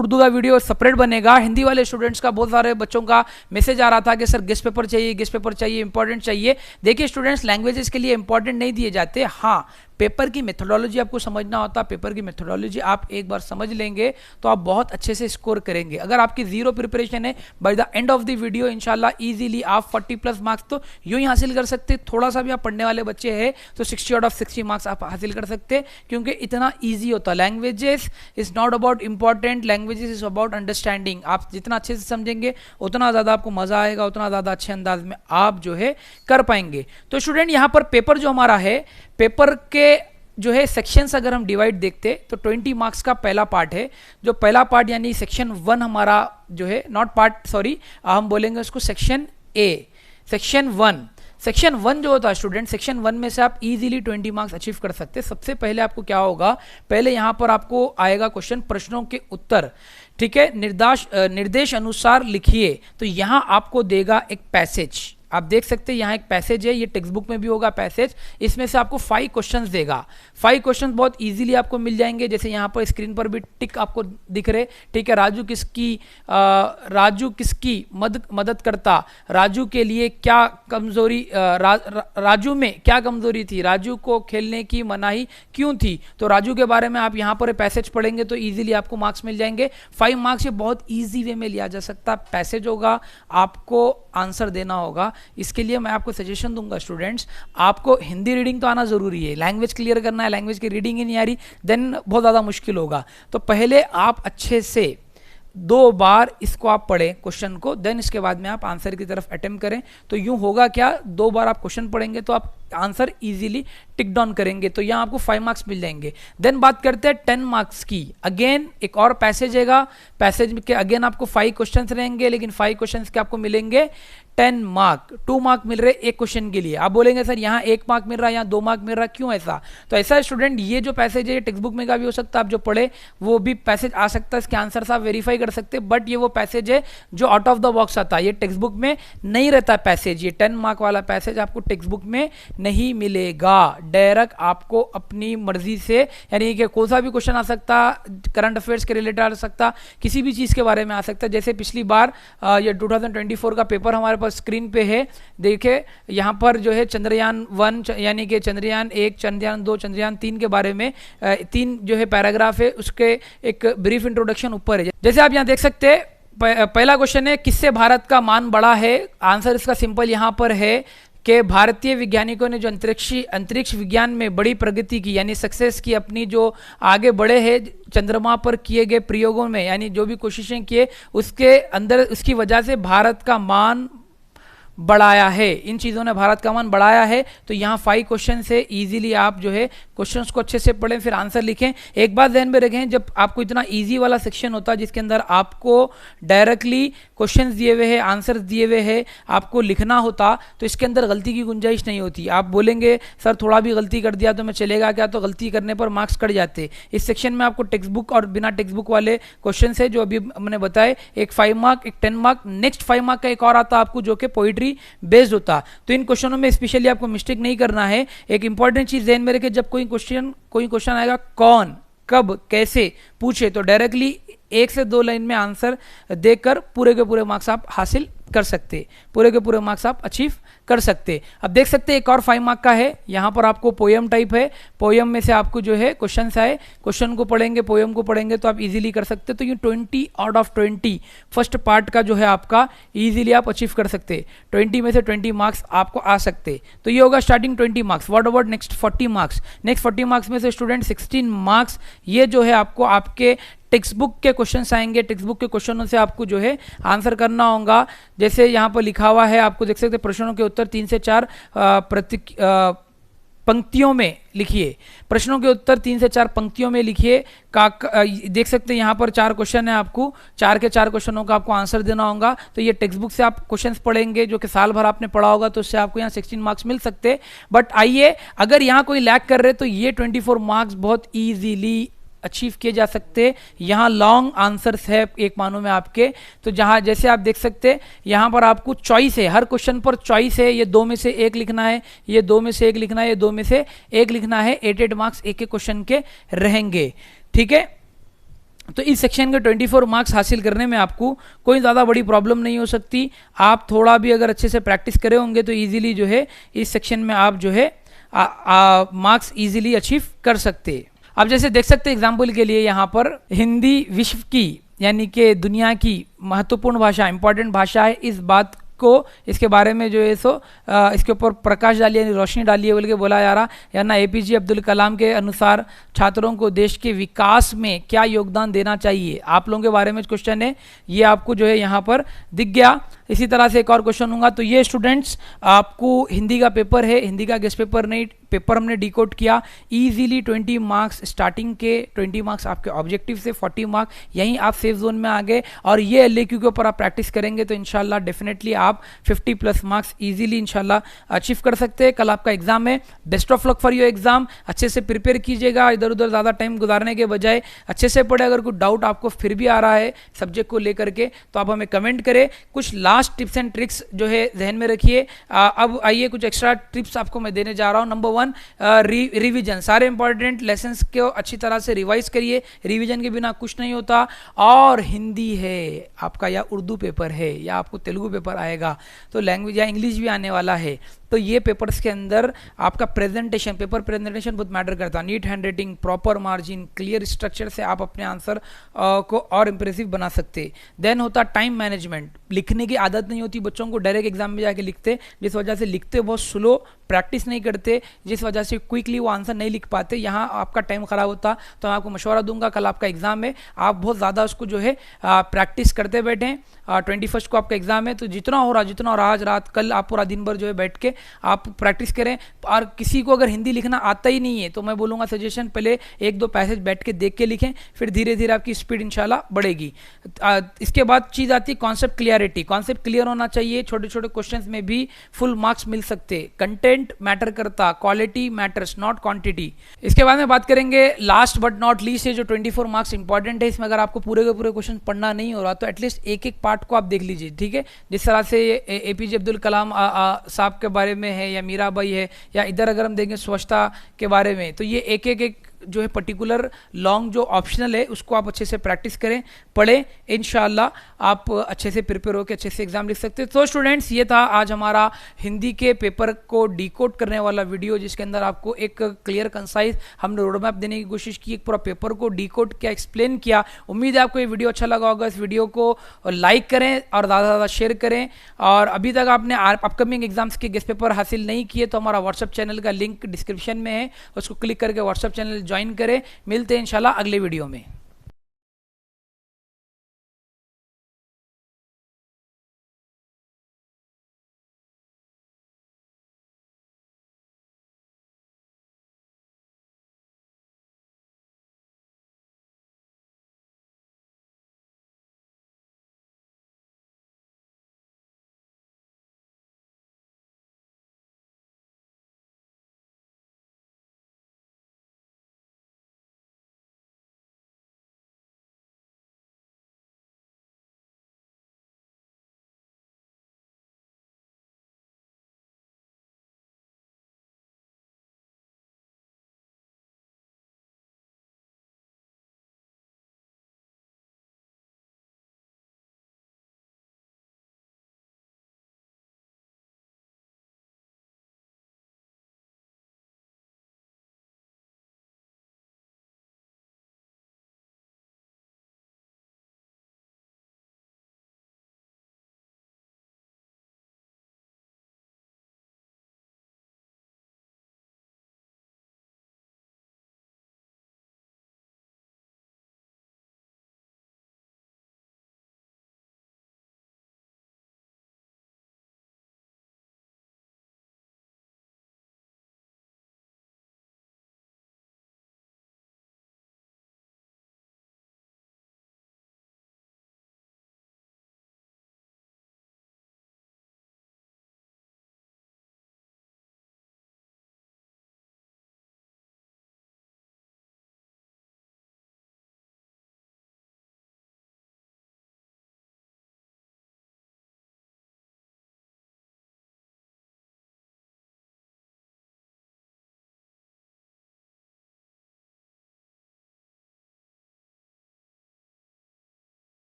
उर्दू का video separate बनेगा। हिंदी वाले स्टूडेंट्स का बहुत सारे बच्चों का मैसेज आ रहा था कि सर गेस्ट पेपर चाहिए, गेस्ट पेपर चाहिए, इंपॉर्टेंट चाहिए। देखिए स्टूडेंट्स, लैंग्वेजेस के लिए इंपॉर्टेंट नहीं दिए जाते। हाँ, पेपर की मेथोडोलॉजी आपको समझना होता है। पेपर की मेथोडोलॉजी आप एक बार समझ लेंगे तो आप बहुत अच्छे से स्कोर करेंगे। अगर आपकी जीरो प्रिपरेशन है, by the end of the video इंशाल्लाह इजीली आप 40+ मार्क्स तो यूं ही हासिल कर सकते। थोड़ा सा भी आप पढ़ने वाले बच्चे हैं तो 60 आउट ऑफ 60 मार्क्स आप हासिल कर सकते, क्योंकि इतना ईजी होता है। Languages is not about important, languages is about understanding. आप जितना अच्छे से समझेंगे उतना ज़्यादा आपको मजा आएगा, उतना ज़्यादा अच्छे अंदाज में आप जो है कर पाएंगे। तो स्टूडेंट यहाँ पर पेपर जो हमारा है, पेपर के जो है सेक्शंस अगर हम डिवाइड देखते तो 20 मार्क्स का पहला पार्ट है। जो पहला पार्ट यानी सेक्शन 1 हमारा जो है, नॉट पार्ट सॉरी, हम बोलेंगे उसको सेक्शन ए। सेक्शन 1 जो होता है स्टूडेंट, सेक्शन 1 में से आप इजीली 20 मार्क्स अचीव कर सकते हैं। सबसे पहले आपको क्या होगा, पहले यहां पर आपको आएगा क्वेश्चन प्रश्नों के उत्तर, ठीक है। निर्देश अनुसार लिखिए। तो यहां आपको देगा एक पैसेज, आप देख सकते हैं यहाँ एक पैसेज है, ये टेक्स्ट बुक में भी होगा पैसेज। इसमें से आपको 5 क्वेश्चंस देगा। 5 क्वेश्चंस बहुत इजीली आपको मिल जाएंगे। जैसे यहाँ पर स्क्रीन पर भी टिक आपको दिख रहे, ठीक है। राजू किसकी मदद करता, राजू के लिए क्या कमजोरी, राजू में क्या कमजोरी थी, राजू को खेलने की मनाही क्यों थी। तो राजू के बारे में आप यहाँ पर पैसेज पढ़ेंगे तो इजीली आपको मार्क्स मिल जाएंगे। 5 मार्क्स ये बहुत ईजी वे में लिया जा सकता। पैसेज होगा, आपको आंसर देना होगा। इसके लिए मैं आपको सजेशन दूंगा स्टूडेंट्स, आपको हिंदी रीडिंग तो आना जरूरी है। लैंग्वेज क्लियर करना है, लैंग्वेज की रीडिंग ही नहीं आ रही देन बहुत ज़्यादा मुश्किल होगा। तो पहले आप अच्छे से 2 बार इसको आप पढ़ें क्वेश्चन को, देन इसके बाद में आप आंसर की तरफ अटेम्प्ट करें। तो यूं होगा क्या, 2 बार आप क्वेश्चन पढ़ेंगे तो आप आंसर इजीली टिक डाउन करेंगे, तो यहाँ आपको 5 मार्क्स मिल जाएंगे। देन बात करते हैं 10 मार्क्स की। अगेन एक और पैसेज हैगा, पैसेज के अगेन आपको 5 क्वेश्चंस रहेंगे, लेकिन 5 क्वेश्चंस के आपको मिलेंगे 10 मार्क। 2 मार्क मिल रहे एक क्वेश्चन के लिए। आप बोलेंगे सर यहाँ 1 मार्क मिल रहा है, यहाँ 2 मार्क मिल रहा है, क्यों ऐसा? तो ऐसा स्टूडेंट, ये जो पैसेज है टेक्स्ट बुक में का भी हो सकता है, आप जो पढ़े वो भी पैसेज आ सकता है, इसके आंसर आप वेरीफाई कर सकते हैं। बट ये वो पैसेज है जो आउट ऑफ द बॉक्स आता है, ये टेक्स्ट बुक में नहीं रहता पैसेज। ये 10 मार्क वाला पैसेज आपको टेक्स्ट बुक में नहीं मिलेगा। डायरेक्ट आपको अपनी मर्जी से, यानी कि कोई सा भी क्वेश्चन आ सकता, करंट अफेयर्स के रिलेटेड आ सकता, किसी भी चीज के बारे में आ सकता। जैसे पिछली बार ये 2024 का पेपर हमारे पास स्क्रीन पे है, देखिए यहाँ पर जो है चंद्रयान 1 यानी कि चंद्रयान 1, चंद्रयान 2, चंद्रयान 3 के बारे में 3 जो है पैराग्राफ है, उसके एक ब्रीफ इंट्रोडक्शन ऊपर है। जैसे आप यहाँ देख सकते हैं, पहला क्वेश्चन है किससे भारत का मान बढ़ा है। आंसर इसका सिंपल यहाँ पर है कि भारतीय वैज्ञानिकों ने जो अंतरिक्ष विज्ञान में बड़ी प्रगति की, यानी सक्सेस की, अपनी जो आगे बढ़े हैं चंद्रमा पर किए गए प्रयोगों में, यानी जो भी कोशिशें किए उसके अंदर, उसकी वजह से भारत का मान बढ़ाया है। इन चीज़ों ने भारत का मान बढ़ाया है। तो यहाँ 5 क्वेश्चन से इजीली आप जो है क्वेश्चंस को अच्छे से पढ़ें, फिर आंसर लिखें। एक बात ध्यान में रखें, जब आपको इतना इजी वाला सेक्शन होता है जिसके अंदर आपको डायरेक्टली क्वेश्चंस दिए हुए हैं, आंसर्स दिए हुए हैं, आपको लिखना होता, तो इसके अंदर गलती की गुंजाइश नहीं होती। आप बोलेंगे सर थोड़ा भी गलती कर दिया तो मैं चलेगा क्या, तो गलती करने पर मार्क्स कट जाते। इस सेक्शन में आपको टेक्स्ट बुक और बिना टेक्स्ट बुक वाले क्वेश्चन है जो अभी मैंने बताए, एक 5 मार्क, एक 10 मार्क, नेक्स्ट 5 मार्क का एक और आता आपको जो कि पोइट्री बेस्ड होता। तो इन क्वेश्चनों में स्पेशली आपको मिस्टेक नहीं करना है। एक इंपॉर्टेंट चीज ध्यान में रखें, जब कोई क्वेश्चन आएगा कौन, कब, कैसे पूछे, तो डायरेक्टली 1 से 2 लाइन में आंसर देकर पूरे के पूरे मार्क्स आप हासिल कर सकते, पूरे के पूरे मार्क्स आप अचीव कर सकते। अब देख सकते हैं एक और 5 मार्क का है, यहाँ पर आपको पोयम टाइप है, पोयम में से आपको जो है क्वेश्चन आए, क्वेश्चन को पढ़ेंगे, पोयम को पढ़ेंगे तो आप इजीली कर सकते। तो ये 20 आउट ऑफ 20 फर्स्ट पार्ट का जो है आपका इजीली आप अचीव कर सकते, 20 में से 20 मार्क्स आपको आ सकते। तो ये होगा starting 20 marks. What about next 40 marks? Next 40 marks में से स्टूडेंट 16 मार्क्स ये जो है आपको आपके टेक्स्ट बुक के क्वेश्चंस आएंगे। टेक्स्ट बुक के क्वेश्चनों से आपको जो है आंसर करना होगा। जैसे यहाँ पर लिखा हुआ है, आपको देख सकते हैं प्रश्नों के उत्तर 3 से 4 पंक्तियों में लिखिए। प्रश्नों के उत्तर 3 से 4 पंक्तियों में लिखिए। देख सकते हैं यहाँ पर 4 क्वेश्चन है, आपको 4 के 4 क्वेश्चनों का आपको आंसर देना होगा। तो ये टेक्स्ट बुक से आप क्वेश्चंस पढ़ेंगे जो कि साल भर आपने पढ़ा होगा, तो उससे आपको यहाँ 16 मार्क्स मिल सकते। बट आइए, अगर यहाँ कोई लैग कर रहे तो ये 24 मार्क्स बहुत ईजीली अचीव किए जा सकते। यहाँ लॉन्ग आंसर्स है एक मानो में आपके, तो जहाँ जैसे आप देख सकते यहाँ पर आपको चॉइस है, हर क्वेश्चन पर चॉइस है। ये 2 में से 1 लिखना है, ये 2 में से 1 लिखना है, ये 2 में से 1 लिखना है। 8 मार्क्स एक एक क्वेश्चन के रहेंगे, ठीक है। तो इस सेक्शन के 24 मार्क्स हासिल करने में आपको कोई ज़्यादा बड़ी प्रॉब्लम नहीं हो सकती। आप थोड़ा भी अगर अच्छे से प्रैक्टिस करे होंगे तो इजीली जो है इस सेक्शन में आप जो है मार्क्स इजीली अचीव कर सकते। आप जैसे देख सकते हैं एग्जाम्पल के लिए यहाँ पर हिंदी विश्व की यानी कि दुनिया की महत्वपूर्ण भाषा, इंपॉर्टेंट भाषा है, इस बात को इसके बारे में जो है सो इसके ऊपर प्रकाश डालिए यानी रोशनी डालिए बोल के बोला जा रहा। या ना APJ अब्दुल कलाम के अनुसार छात्रों को देश के विकास में क्या योगदान देना चाहिए, आप लोगों के बारे में क्वेश्चन है, ये आपको जो है यहाँ पर दिख गया। इसी तरह से एक और क्वेश्चन होगा। तो ये स्टूडेंट्स आपको हिंदी का पेपर है, हिंदी का गेस्ट पेपर नहीं, पेपर हमने डिकोड किया इजीली। 20 मार्क्स स्टार्टिंग के, 20 मार्क्स आपके ऑब्जेक्टिव से, 40 मार्क यहीं आप सेफ जोन में आ गए। और ये LAQ के ऊपर आप प्रैक्टिस करेंगे तो इंशाल्लाह डेफिनेटली आप 50+ मार्क्स इजीली इंशाल्लाह अचीव कर सकते हैं। कल आपका एग्जाम है, best of luck for your exam. अच्छे से प्रिपेयर कीजिएगा, इधर उधर ज़्यादा टाइम गुजारने के बजाय अच्छे से पढ़े। अगर कोई डाउट आपको फिर भी आ रहा है सब्जेक्ट को लेकर के तो आप हमें कमेंट करें। कुछ लास्ट टिप्स एंड ट्रिक्स जो है जहन में रखिए। अब आइए कुछ एक्स्ट्रा टिप्स आपको मैं देने जा रहा हूँ। Number 1, revision. सारे इंपॉर्टेंट लेसन्स को अच्छी तरह से रिवाइज करिए, रिवीजन के बिना कुछ नहीं होता। और हिंदी है आपका या उर्दू पेपर है या आपको तेलुगु पेपर आएगा तो लैंग्वेज या इंग्लिश भी आने वाला है, तो ये पेपर्स के अंदर आपका प्रेजेंटेशन, पेपर प्रेजेंटेशन बहुत मैटर करता है। Neat handwriting, proper margin, clear structure से आप अपने आंसर को और इंप्रेसिव बना सकते। देन होता टाइम मैनेजमेंट। लिखने की आदत नहीं होती बच्चों को, डायरेक्ट एग्जाम में जाके लिखते, जिस वजह से लिखते बहुत स्लो, प्रैक्टिस नहीं करते, जिस वजह से क्विकली वो आंसर नहीं लिख पाते, यहाँ आपका टाइम खराब होता। तो मैं आपको मशवरा दूंगा, कल आपका एग्जाम है, आप बहुत ज़्यादा उसको जो है प्रैक्टिस करते बैठें। 21 को आपका एग्जाम है तो जितना हो रहा आज रात कल आप पूरा दिन भर जो है बैठ के आप प्रैक्टिस करें। और किसी को अगर हिंदी लिखना आता ही नहीं है तो मैं बोलूँगा सजेशन, पहले 1-2 पैसेज बैठ के देख के लिखें, फिर धीरे धीरे आपकी स्पीड इंशाल्लाह बढ़ेगी। इसके बाद चीज़ आती है कॉन्सेप्ट क्लियरिटी। कॉन्सेप्ट क्लियर होना चाहिए, छोटे छोटे क्वेश्चंस में भी फुल मार्क्स मिल सकते। कंटेंट मैटर करता, क्वालिटी मैटर्स नॉट क्वांटिटी। इसके बाद में बात करेंगे लास्ट बट नॉट लीस्ट, ये जो 24 मार्क्स इंपॉर्टेंट है, इसमें अगर आपको पूरे के पूरे क्वेश्चन पढ़ना नहीं हो रहा तो एटलीस्ट एक एक पार्ट को आप देख लीजिए, ठीक है। जिस तरह से APJ अब्दुल कलाम साहब के बारे में है या मीराबाई है, या इधर अगर हम देखें स्वच्छता के बारे में, तो ये एक एक जो है पर्टिकुलर लॉन्ग जो ऑप्शनल है उसको आप अच्छे से प्रैक्टिस करें, पढ़ें, इंशाल्लाह आप अच्छे से प्रिपेयर होकर अच्छे से एग्जाम लिख सकते हैं। तो स्टूडेंट्स ये था आज हमारा हिंदी के पेपर को डिकोड करने वाला वीडियो, जिसके अंदर आपको एक क्लियर कंसाइज हमने रोड मैप देने की कोशिश की, एक पूरा पेपर को डिकोड किया, एक्सप्लेन किया। उम्मीद है आपको ये वीडियो अच्छा लगा होगा। इस वीडियो को लाइक करें और ज़्यादा से ज़्यादा शेयर करें। और अभी तक आपने अपकमिंग एग्जाम्स के गेस्ट पेपर हासिल नहीं किए तो हमारा व्हाट्सएप चैनल का लिंक डिस्क्रिप्शन में है, उसको क्लिक करके व्हाट्सएप चैनल ज्वाइन करें। मिलते हैं इंशाल्लाह अगले वीडियो में।